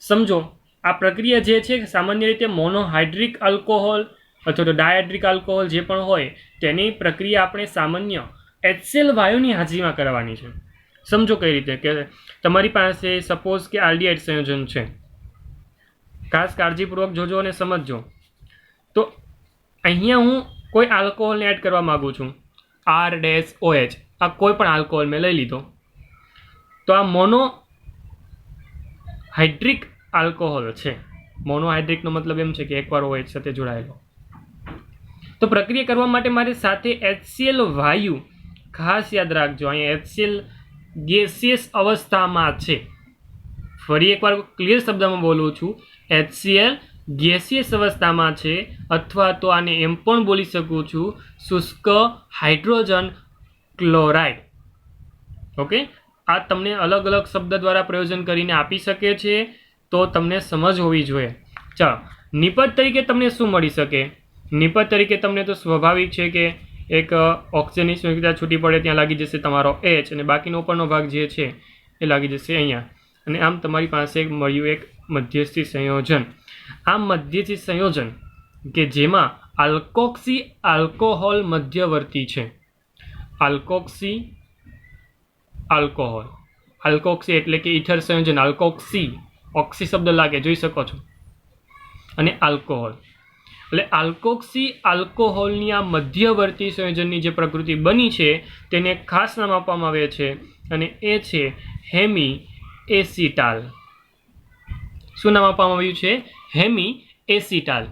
સમજો આ પ્રક્રિયા જે છે સામાન્ય રીતે મોનોહાઇડ્રિક આલ્કોહોલ અથવા તો ડાયહાઇડ્રિક આલ્કોહોલ જે પણ હોય તેની પ્રક્રિયા આપણે સામાન્ય HCl વાયુની હાજરીમાં કરવાની છે. સમજો કઈ રીતે કે તમારી પાસે સપોઝ કે આલ્ડિહાઇડ સંયોજન છે, ખાસ કાળજીપૂર્વક જોજો અને સમજજો. તો અહીંયા હું કોઈ આલ્કોહોલને એડ કરવા માગું છું, R-OH, આ કોઈ પણ આલ્કોહોલ મેં લઈ લીધો, તો આ મોનોહાઇડ્રિક આલ્કોહોલ છે. મોનોહાઇડ્રિકનો મતલબ એમ છે કે એકવાર OH સાથે જોડાયેલો. તો પ્રક્રિયા કરવા માટે મારે સાથે HCl વાયુ, ખાસ યાદ રાખજો અહીંયા HCl ગેસિયસ અવસ્થામાં છે. ફરી એકવાર ક્લિયર શબ્દમાં બોલું છું, HCl ગેસિયસ અવસ્થામાં છે, અથવા તો આને એમ પણ બોલી શકું છું શુષ્ક હાઇડ્રોજન ક્લોરાઇડ. ઓકે, આ તમને અલગ અલગ શબ્દ દ્વારા પ્રયોજન કરીને આપી શકે છે, તો તમને સમજ હોવી જોઈએ. ચાલો, નિપજ તરીકે તમને શું મળી શકે? નિપજ તરીકે તમને તો સ્વાભાવિક છે કે એક ઓક્સિજનની સંયુક્તતા છૂટી પડે ત્યાં લાગી જશે તમારો H, અને બાકીનો ઉપરનો ભાગ જે છે એ લાગી જશે અહીંયા, અને આમ તમારી પાસે મળ્યું એક મધ્યસ્થી સંયોજન. આ મધ્યસ્થી સંયોજન કે જેમાં આલ્કોક્સી આલ્કોહોલ મધ્યવર્તી છે. આલ્કોક્સી આલ્કોહોલ, આલ્કોક્સી એટલે કે ઇથર સંયોજન, આલ્કોક્સી, ઓક્સી શબ્દ લાગે, જોઈ શકો છો, અને આલ્કોહોલ એટલે આલ્કોક્સી આલ્કોહોલની આ મધ્યવર્તી સંયોજનની જે પ્રકૃતિ બની છે તેને ખાસ નામ આપવામાં આવે છે, અને એ છે હેમી એસિટાલ. શું નામ આપવામાં આવ્યું છે? Hemi acetal.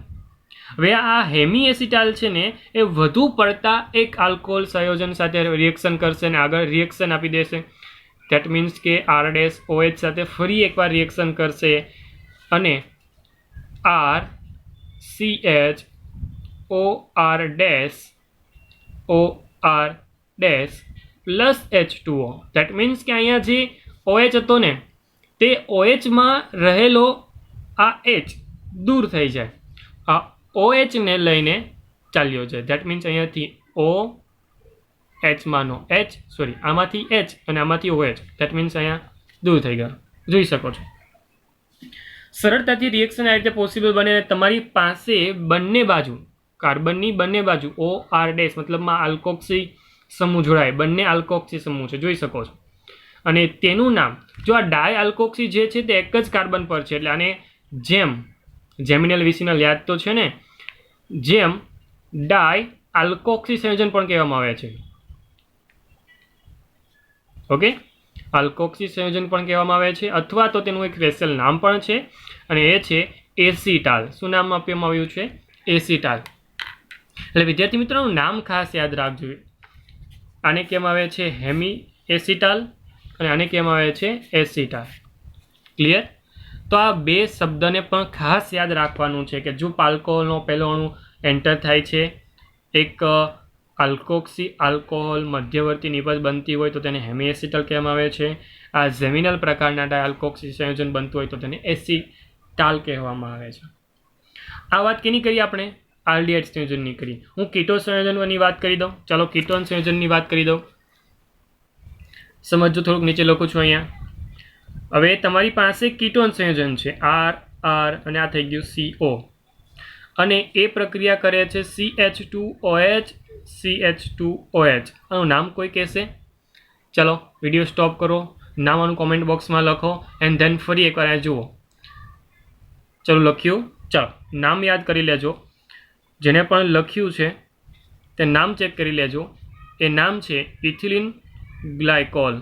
હવે આ હેમી એસિટાલ છે ને એ વધુ પડતા એક આલ્કોહોલ સંયોજન સાથે રિએક્શન કરશે અને આગળ રિએક્શન આપી દેશે. ધેટ મીન્સ કે R-OH સાથે ફરી એકવાર રિએક્શન કરશે અને RCHOR- plus H2O. That means કે અહીંયા જે OH હતો ને તે OH માં રહેલો આ H દૂર થઈ જાય, આ OH ને લઈને ચાલ્યો જાય. ધેટ મીન્સ અહીંયાથી OH માનો H, સોરી આમાંથી H અને આમાંથી OH, ધેટ મીન્સ અહીંયા દૂર થઈ ગયો, જોઈ શકો છો. સરળતાથી રિએક્શન આ રીતે પોસિબલ બને. તમારી પાસે બંને બાજુ, કાર્બનની બંને બાજુ OR- મતલબમાં આલ્કોક્સી સમૂહ જોડાય, બંને આલ્કોક્સી સમૂહ છે, જોઈ શકો છો. અને તેનું નામ, જો આ ડાય આલ્કોક્સી જે છે તે એક જ કાર્બન પર છે, એટલે આને જેમિનલ વિસિનલ યાદ તો છે ને, જેમ ડાય આલ્કોક્સી સંયોજન પણ કહેવામાં આવે છે. ઓકે, આલ્કોક્સી સંયોજન પણ કહેવામાં આવે છે, અથવા તો તેનું એક સ્પેશિયલ નામ પણ છે, અને એ છે એસિટાલ. શું નામ આપવામાં આવ્યું છે? એસિટાલ. એટલે વિદ્યાર્થી મિત્રોનું નામ ખાસ યાદ રાખજો. આને કહેવામાં આવે છે હેમી એસિટાલ અને આને કહેવામાં આવે છે એસિટાલ. ક્લિયર? તો આ બે શબ્દને પણ ખાસ યાદ રાખવાનું છે કે જો આલ્કોહોલનો પહેલો અણુ એન્ટર થાય છે, એક આલ્કોક્સી આલ્કોહોલ મધ્યવર્તી નિપજ બનતી હોય તો તેને હેમી એસિટલ કહેવામાં આવે છે. આ જેમિનલ પ્રકારના ડાયઆલ્કોક્સી સંયોજન બનતું હોય તો તેને એસિટાલ કહેવામાં આવે છે. આ વાત કેની કરી આપણે? આલ્ડીહાઇડ સંયોજનની કરી. હું કીટોન સંયોજનની વાત કરી દઉં. ચાલો કીટોન સંયોજનની વાત કરી દઉં. સમજો, થોડુંક નીચે લખું છું અહીંયા. હવે તમારી પાસે કીટોન સંયોજન છે R અને આ થઈ ગયું CO, અને એ પ્રક્રિયા કરે છે CH2OH CH2OH. આનું નામ કોઈ કહેશે? ચલો વિડીયો સ્ટોપ કરો, નામ આનું કોમેન્ટ બોક્સમાં લખો એન્ડ ધેન ફરી એકવાર આ જુઓ. ચલો લખ્યું? ચાલો નામ યાદ કરી લેજો. જેને પણ લખ્યું છે તે નામ ચેક કરી લેજો. એ નામ છે ઇથિલિન ગ્લાયકોલ.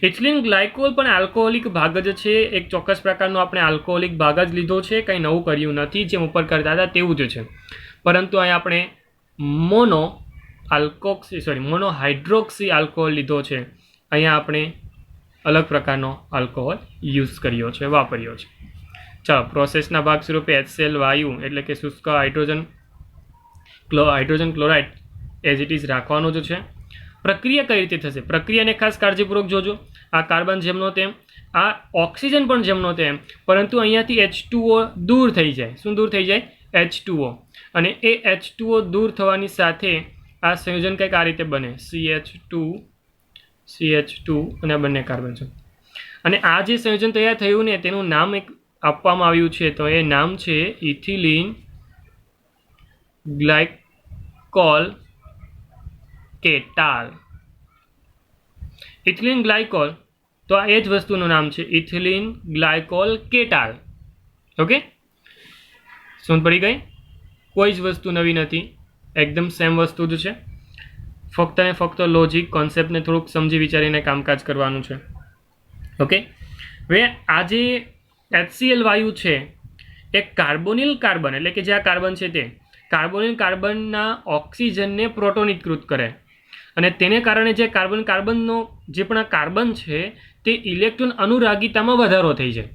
ઇથિલિન ગ્લાયકોલ પણ આલ્કોહોલિક ભાગ જ છે. એક ચોક્કસ પ્રકારનો આપણે આલ્કોહોલિક ભાગ જ લીધો છે, કંઈ નવું કર્યું નથી. જેમ ઉપર કરતા હતા તેવું જ છે, પરંતુ અહીં આપણે મોનો હાઇડ્રોક્સી આલ્કોહોલ લીધો છે. અહીંયા આપણે અલગ પ્રકારનો આલ્કોહોલ યુઝ કર્યો છે, વાપર્યો છે. ચાલો, પ્રોસેસના ભાગ સ્વરૂપે HCl વાયુ એટલે કે શુષ્ક hydrogen chloride as it is રાખવાનો જ છે. પ્રક્રિયા કઈ રીતે થશે? પ્રક્રિયાને ખાસ કાળજીપૂર્વક જોજો. આ કાર્બન જેમનો તેમ, આ ઓક્સિજન પણ જેમનો તેમ, પરંતુ અહીંયાથી H2O દૂર થઈ જાય. શું દૂર થઈ જાય? H2O. અને એ H2O દૂર થવાની સાથે આ સંયોજન કંઈક આ રીતે બને, CH2 અને આ બંને કાર્બન છે. અને આ જે સંયોજન તૈયાર થયું ને તેનું નામ એક આપવામાં આવ્યું છે, તો એ નામ છે ઇથિલિન ગ્લાયકોલ કેટાલ. ઇથિલિન ગ્લાયકોલ, તો આ એ જ વસ્તુનું નામ છે, ઇથિલિન ગ્લાયકોલ કેટાલ. ઓકે, સમજ પડી ગઈ? કોઈ જ વસ્તુ નવી નથી, એકદમ સેમ વસ્તુ જ છે. ફક્ત ને ફક્ત લોજિક કોન્સેપ્ટને થોડુંક સમજી વિચારીને કામકાજ કરવાનું છે. ઓકે, હવે આ જે HCl વાયુ છે એ કાર્બોનિલ કાર્બન એટલે કે જે આ કાર્બન છે તે કાર્બોનિલ કાર્બનના ઓક્સિજનને પ્રોટોનીકૃત કરે, અને તેને કારણે જે કાર્બનનો જે પણ આ કાર્બન છે તે ઇલેક્ટ્રોન અનુરાગિતામાં વધારો થઈ જાય.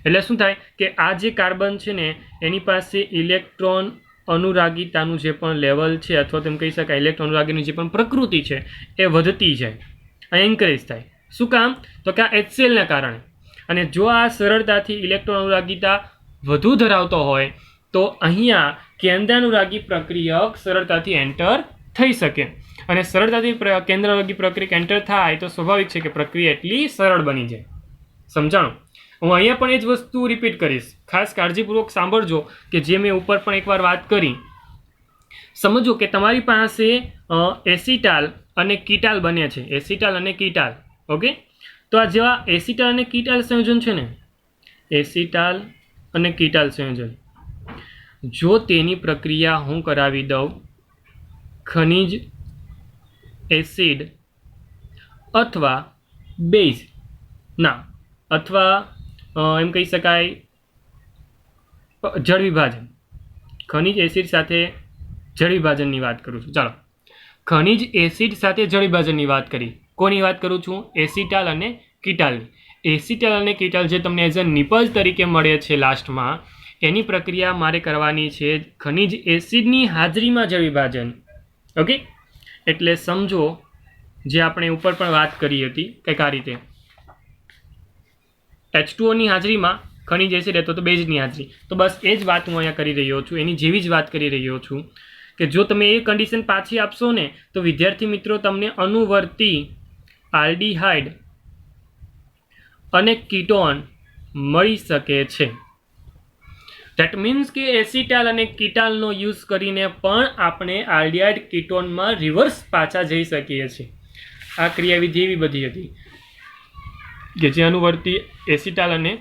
એટલે શું થાય કે આ જે કાર્બન છે ને એની પાસે ઇલેક્ટ્રોન અનુરાગીતાનું જે પણ લેવલ છે અથવા તેમ કહી શકાય ઇલેક્ટ્રોન અનુરાગીની જે પણ પ્રકૃતિ છે એ વધતી જાય, એન્કરેજ થાય. શું કામ? તો કે આ HClના કારણે. અને જો આ સરળતાથી ઇલેક્ટ્રોન અનુરાગીતા વધુ ધરાવતો હોય તો અહીંયા કેન્દ્રાનુરાગી પ્રક્રિયક સરળતાથી એન્ટર થઈ શકે. અને સરળતાથી કેન્દ્રાનુરાગી પ્રક્રિયક એન્ટર થાય તો સ્વાભાવિક છે કે પ્રક્રિયા એટલી સરળ બની જાય. સમજાણું? હું અહીંયા પણ એ જ વસ્તુ રિપીટ કરીશ, ખાસ કાળજીપૂર્વક સાંભળજો કે જે મેં ઉપર પણ એકવાર વાત કરી. સમજો કે તમારી પાસે એસિટાલ અને કીટાલ બને છે, એસિટાલ અને કીટાલ. ઓકે, તો આ જેવા એસિટાલ અને કીટાલ સંયોજન છે ને, એસિટાલ અને કીટાલ સંયોજન, જો તેની પ્રક્રિયા હું કરાવી દઉં ખનિજ એસિડ અથવા બેઝ ના અથવા એમ કહી શકાય જળ વિભાજન, ખનિજ એસિડ સાથે જળ વિભાજનની વાત કરું છું. ચાલો, ખનિજ એસિડ સાથે જળ વિભાજનની વાત કરી. કોની વાત કરું છું? એસિટાલ અને કીટાલની. એસિટાલ અને કીટાલ જે તમને એઝ અ નિપજ તરીકે મળે છે લાસ્ટમાં, એની પ્રક્રિયા મારે કરવાની છે ખનિજ એસિડની હાજરીમાં જળ વિભાજન. ઓકે, એટલે સમજો જે આપણે ઉપર પણ વાત કરી હતી કંઈક આ રીતે, H2O ની હાજરીમાં ખનિજ એસિડ હતો તો બેઝની હાજરી. તો બસ એ જ વાત હું અહીંયા કરી રહ્યો છું, એની જેવી જ વાત કરી રહ્યો છું કે જો તમે એ કન્ડિશન પાછી આપશો ને તો વિદ્યાર્થી મિત્રો તમને અનુવર્તી આલ્ડીહાઇડ અને કીટોન મળી શકે છે. ધેટ મીન્સ કે એસિટાલ અને કીટાલનો યુઝ કરીને પણ આપણે આલ્ડીહાઇડ કીટોનમાં રિવર્સ પાછા જઈ શકીએ છીએ. આ ક્રિયાવિધિ એવી બધી હતી કે જે અનુવર્તી એસિટાલ અને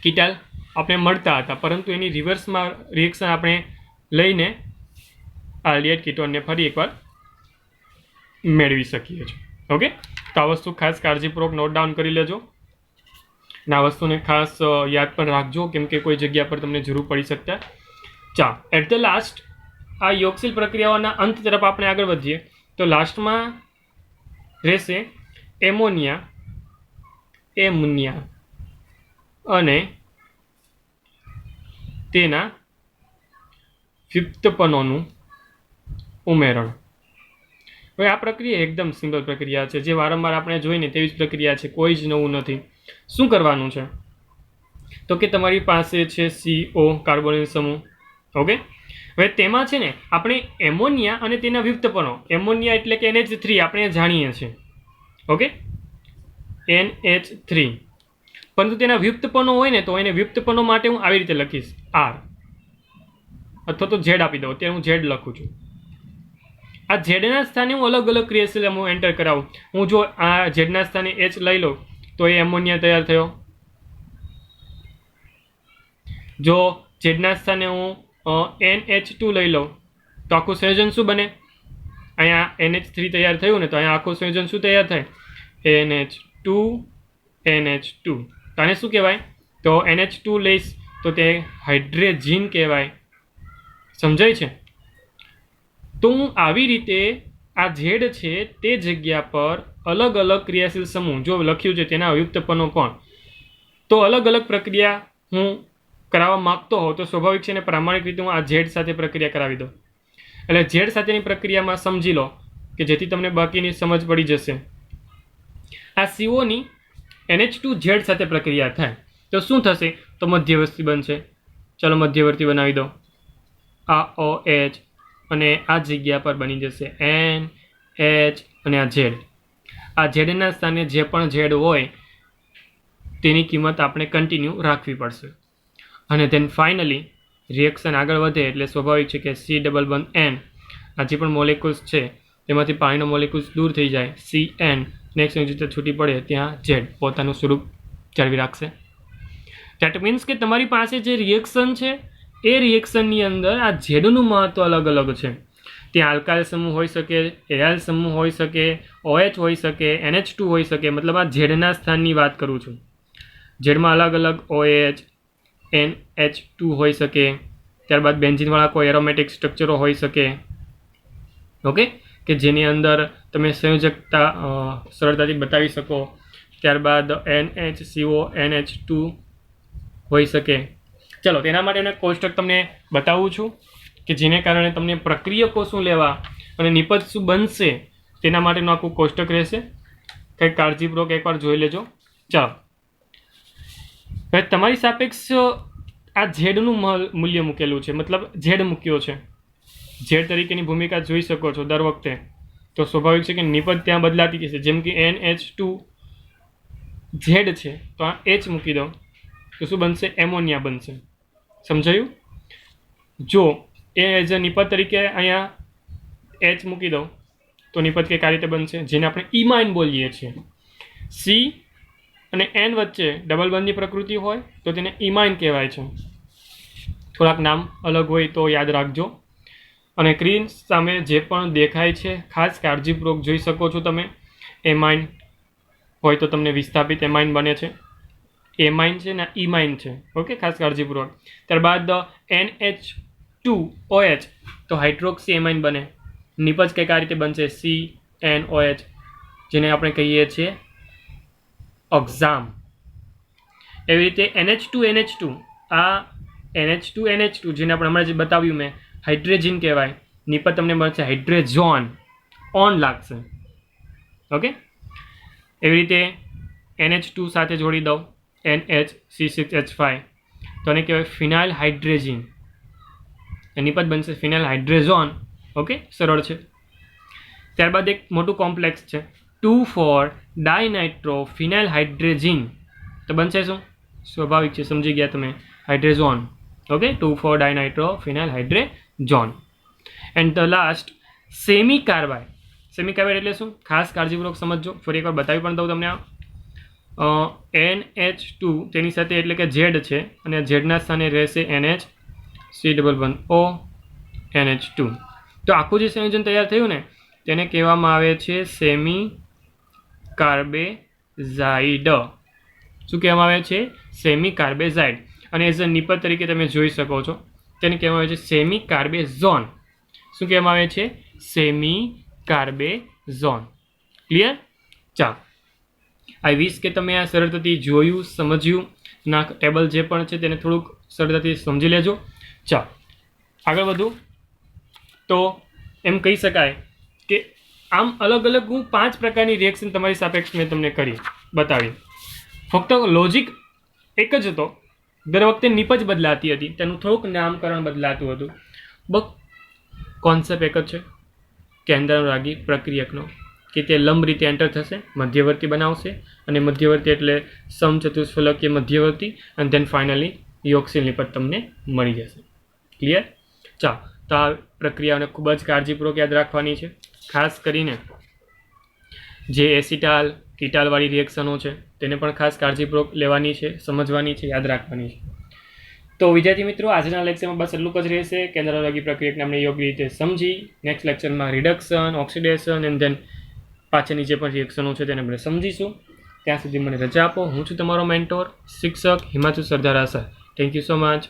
કીટાલ આપણે મળતા હતા, પરંતુ એની રિવર્સમાં રિએક્શન આપણે લઈને આલ્ડીહાઇડ કીટોનને ફરી એકવાર મેળવી શકીએ છીએ. ઓકે, તો આ વસ્તુ ખાસ કાળજીપૂર્વક નોટ ડાઉન કરી લેજો અને આ વસ્તુને ખાસ યાદ પણ રાખજો, કેમ કે કોઈ જગ્યા પર તમને જરૂર પડી શકતા. ચાલો, એટ ધ લાસ્ટ આ યોગશીલ પ્રક્રિયાઓના અંત તરફ આપણે આગળ વધીએ તો લાસ્ટમાં રહેશે એમોનિયા અને તેના વ્યુત્પન્નોનું ઉમેરણ. હવે આ પ્રક્રિયા એકદમ સિમ્પલ પ્રક્રિયા છે, જે વારંવાર આપણે જોઈને તેવી જ પ્રક્રિયા છે, કોઈ જ નવું નથી. શું કરવાનું છે તો કે તમારી પાસે છે CO કાર્બોનિલ સમૂહ. ઓકે, હવે તેમાં છે ને આપણે એમોનિયા અને તેના વ્યુત્પન્નો, એમોનિયા એટલે કે NH3 આપણે જાણીએ છીએ. ઓકે, NH3, પરંતુ તેના વ્યુત્પન્નો હોય ને તો એને વ્યુત્પન્નો માટે હું આવી રીતે લખીશ R અથવા તો Z આપી દઉં. અત્યારે હું Z લખું છું. આ ઝેડના સ્થાને હું અલગ અલગ ક્રિયાશીલ હું એન્ટર કરાવું. હું જો આ ઝેડના સ્થાને H લઈ લઉં તો એ એમોનિયા તૈયાર થયો. જો ઝેડના સ્થાને હું NH2 લઈ લઉં તો આખું સંયોજન શું બને? અહીંયા NH3 તૈયાર થયું ને, તો અહીંયા આખું સંયોજન શું તૈયાર થાય? NH2. તો આને શું કહેવાય? તો NH2 લઈશ તો તે હાઇડ્રોજન કહેવાય. સમજાય છે? તો હું આવી રીતે આ ઝેડ છે તે જગ્યા પર અલગ અલગ ક્રિયાશીલ સમૂહ જો લખ્યું છે તેના વ્યુત્પન્નો પણ, તો અલગ અલગ પ્રક્રિયા હું કરાવવા માગતો હોઉં તો સ્વાભાવિક છે ને પ્રામાણિક રીતે હું આ ઝેડ સાથે પ્રક્રિયા કરાવી દઉં. એટલે ઝેડ સાથેની પ્રક્રિયામાં સમજી લો કે જેથી તમને બાકીની સમજ પડી જશે. આ COની NH2 ઝેડ સાથે પ્રક્રિયા થાય તો શું થશે? તો મધ્યવર્તી બનશે. ચલો મધ્યવર્તી બનાવી દો. આ OH અને આ જગ્યા પર બની જશે NH અને આ Z. આ ઝેડના સ્થાને જે પણ ઝેડ હોય તેની કિંમત આપણે કન્ટિન્યુ રાખવી પડશે. અને ધેન ફાઇનલી રિએક્શન આગળ વધે એટલે સ્વાભાવિક છે કે C+N આ જે પણ મોલેક્યુલ્સ છે તેમાંથી પાણીનો મોલેક્યુલ્સ દૂર થઈ જાય, CN નેક્સ્ટ રીતે છૂટી પડે ત્યાં Z પોતાનું સ્વરૂપ જાળવી રાખશે. ધેટ મીન્સ કે તમારી પાસે જે રિએક્શન છે એ રિએક્શનની અંદર આ ઝેડનું મહત્વ અલગ અલગ છે. ત્યાં આલ્કાઇલ સમૂહ હોઈ શકે, એરાઇલ સમૂહ હોઈ શકે, OH હોઈ શકે, NH2 હોઈ શકે. મતલબ આ ઝેડના સ્થાનની વાત કરું છું. ઝેડમાં અલગ અલગ OH, NH2 હોઈ શકે. ત્યારબાદ બેન્ઝીનવાળા કોઈ એરોમેટિક સ્ટ્રક્ચરો હોઈ શકે. ઓકે, કે જેની અંદર તમે સંયોજકતા સરળતાથી બતાવી શકો. ત્યારબાદ NHCO, NH2 હોઈ શકે. ચલો તેના માટેનું એક કોષ્ટક તમને બતાવું છું કે જેને કારણે તમને પ્રક્રિયકો શું લેવા અને નિપજ શું બનશે તેના માટેનું આખું કોષ્ટક રહેશે. કંઈક કાળજીપૂર્વક એકવાર જોઈ લેજો. ચાલો, હવે તમારી સાપેક્ષ આ ઝેડનું મૂલ્ય મૂકેલું છે, મતલબ ઝેડ મૂક્યો છે. ઝેડ તરીકેની ભૂમિકા જોઈ શકો છો દર વખતે. તો સ્વાભાવિક છે કે નિપજ ત્યાં બદલાતી જશે. જેમ કે NH2 ઝેડ છે તો આ H મૂકી દો તો શું બનશે? એમોનિયા બનશે. સમજાયું? જો એ એઝ અ નિપજ તરીકે અહીંયા H મૂકી દો તો નિપજ કંઈક આ રીતે બનશે, જેને આપણે ઇમાઇન બોલીએ છીએ. C અને N વચ્ચે ડબલ બંધની પ્રકૃતિ હોય તો તેને ઇમાઇન કહેવાય છે. થોડાક નામ અલગ હોય તો યાદ રાખજો. અને સ્ક્રીન સામે જે પણ દેખાય છે ખાસ કાળજીપૂર્વક જોઈ શકો છો તમે. એમાઇન હોય તો તમને વિસ્થાપિત એમાઇન બને છે. એમાઇન છે ને ઇમાઇન છે. ઓકે, ખાસ કાળજીપૂર્વક. ત્યારબાદ NH2OH તો હાઇડ્રોક્સી એમાઇન બને. નિપજ કંઈક આ રીતે બનશે CNOH, જેને આપણે કહીએ છીએ ઓક્ઝામ. એવી રીતે NH2NH2 આ NH2NH2 જેને આપણે હમણાં જે બતાવ્યું મેં હાઇડ્રોજન કહેવાય. નિપજ તમને મળશે હાઇડ્રોજોન, ઓન લાગશે. ઓકે, એવી રીતે NH2 સાથે જોડી દઉં NHC6H5 તો આને કહેવાય ફિનાઇલ હાઇડ્રોજન. નિપજ બનશે ફિનાઇલ હાઇડ્રોજોન. ઓકે, સરળ છે. ત્યારબાદ એક મોટું કોમ્પ્લેક્સ છે 2,4-ડાયનાઇટ્રો ફિનાઇલ હાઇડ્રોજન તો બનશે શું? સ્વાભાવિક છે, સમજી ગયા તમે, હાઇડ્રોજોન. ઓકે, 2,4-ડાયનાઇટ્રો phenyl hydrazone. And the last semicarbazide. Semicarbazide એટલે શું? ખાસ કાળજીપૂર્વક સમજજો. ફરી એકવાર બતાવી પણ દઉં તમને. NH2 તેની સાથે એટલે કે ઝેડ છે અને ઝેડના સ્થાને રહેશે NHC11O NH2. તો આખું જે સંયોજન તૈયાર થયું ને તેને કહેવામાં આવે છે સેમી કાર્બેઝાઇડ. શું કહેવામાં આવે છે? સેમી કાર્બેઝાઇડ. અને એઝ અ નિપજ તરીકે તમે જોઈ શકો છો તેને કહેવામાં આવે છે સેમી કાર્બેઝોન. શું કહેવામાં આવે છે? સેમી કાર્બેઝોન. ક્લિયર? ચાલો, આઈ વિશ કે તમે આ સરળતાથી જોયું, સમજ્યું. ના ટેબલ જે પણ છે તેને થોડુંક સરળતાથી સમજી લેજો. ચાલો આગળ વધું તો એમ કહી શકાય કે આમ અલગ અલગ હું 5 પ્રકારની રિએક્શન તમારી સાપેક્ષ મેં તમને કરી બતાવી. ફક્ત લોજિક એક જ હતો, દર વખતે નિપજ બદલાતી હતી, તેનું થોડુંક નામકરણ બદલાતું હતું. બસ કોન્સેપ્ટ એક જ છે કેન્દ્રાનુરાગી પ્રક્રિયકનો, કે તે લંબ રીતે એન્ટર થશે, મધ્યવર્તી બનાવશે અને મધ્યવર્તી એટલે સમચતુષ્ફલકીય મધ્યવર્તી અને ધેન ફાઇનલી યોગશીલ નિપજ તમને મળી જશે. ક્લિયર? ચાલો, તો આ પ્રક્રિયાઓને ખૂબ જ કાળજીપૂર્વક યાદ રાખવાની છે. ખાસ કરીને જે એસિટાલ કીટાલવાળી રિએક્શનો છે તેને પણ ખાસ કાળજીપૂર્વક લેવાની છે, સમજવાની છે, યાદ રાખવાની છે. તો વિદ્યાર્થી મિત્રો, આજના લેક્ચરમાં બસ એટલું જ રહેશે. કેન્દ્રાનુરાગી પ્રક્રિયકને આપણે યોગ્ય રીતે સમજી નેક્સ્ટ લેક્ચરમાં રિડક્શન, ઓક્સિડેશન એન્ડ ધેન પાછળની જે પણ રિએક્શનો છે તેને આપણે સમજીશું. ત્યાં સુધી મને રજા આપો. હું છું તમારો મેન્ટોર, શિક્ષક Himanshu Sardara sir. Thank you so much.